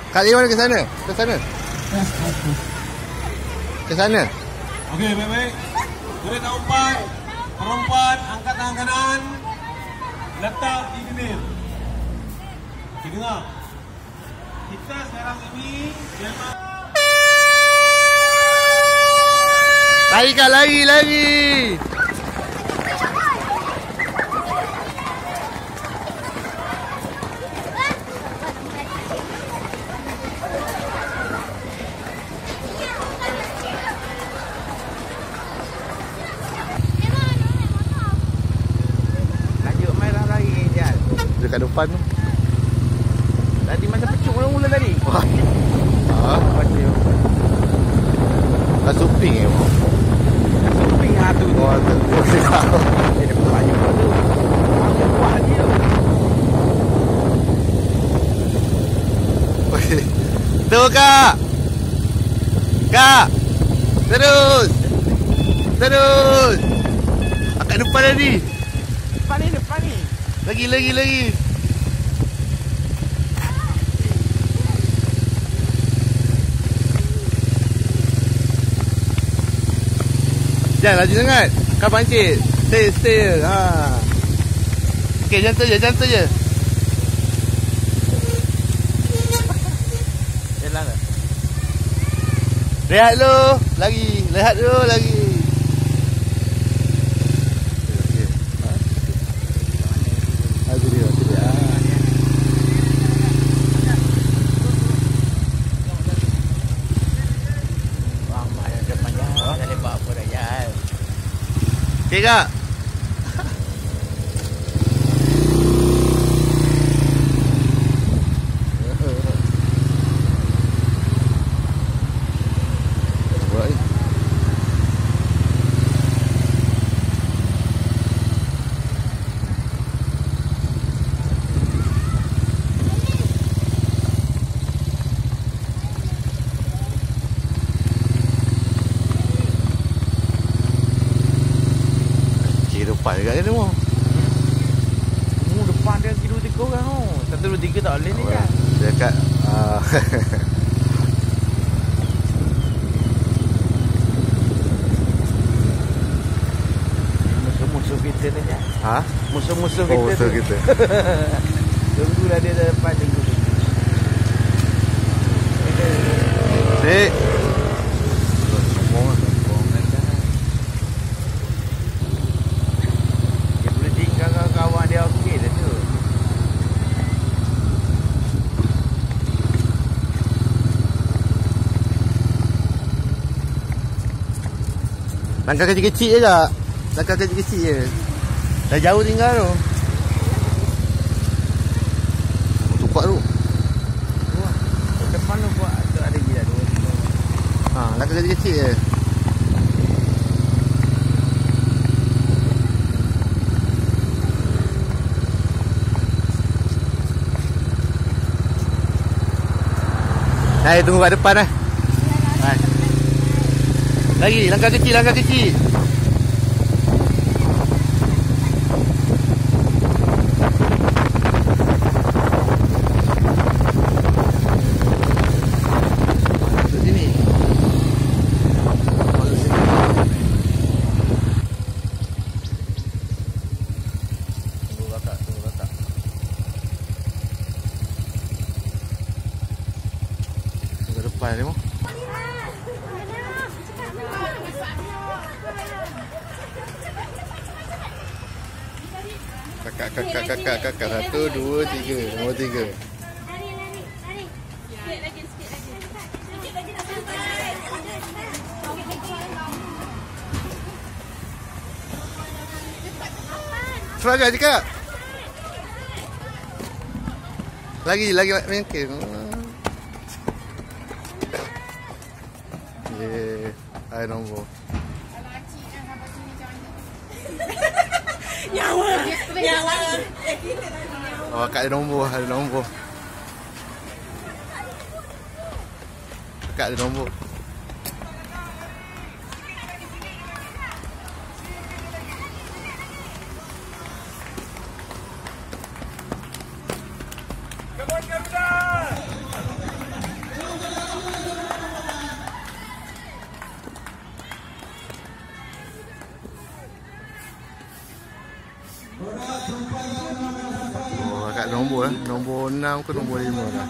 Kak Lee mana ke sana? Ke sana. Ke sana. Okey, baik-baik. Murid tahun 4, perempuan angkat tangan kanan. Letak di bibir. Okey, dengar. Kita sekarang ini memang Lari Kak, lari. Lanjut main lah lari je. Dekat depan tu. Tadi masa pecuk mula-mula tadi. Baca. Kat suping je. Suping tu. Oh, tu. Dia dapat banyak tu. Aku buat dia. Tu Kak. Kak. Terus. Kat depan tadi. Depan ni. Lagi. Jangan laju sangat. Kau pancit. Stay. Okey, jangan tu je. Jalan ke? Rehat dulu, lagi. Aku dia. Ramai yang depan jalan. Dah lepak apa dah jalan. Okey Kak. Depan dekat ni semua. Depan dia kira 3 orang tu. 1, 2, 3 tak boleh ni kan. Dekat musuh kita ni kan. Musuh-musuh kita. Musuh kita. Tunggulah dia depan tunggu. Dek. Dia okey dah tu. Langkah kecil-kecil je Kak. Langkah kecil-kecil je. Dah jauh tinggal tu. Tupak tu. Depan tu buat tu ada gila tu. Langkah kecil-kecil je. Hai, tunggu kat depan lah. Hai. Lagi, langkah kecil. Masuk sini. Tunggu kakak. Ke depan ni mau. Kakak. 1, 2, 3. Nombor 3. Lari. Sikit lagi. Cepat cakap. Lagi mungkin. Hai nombor. Nyawa. Oh, Kak ada nombor. Kak ada nombor. Oh, kat nombor nombor 6 ke nombor 5 dah.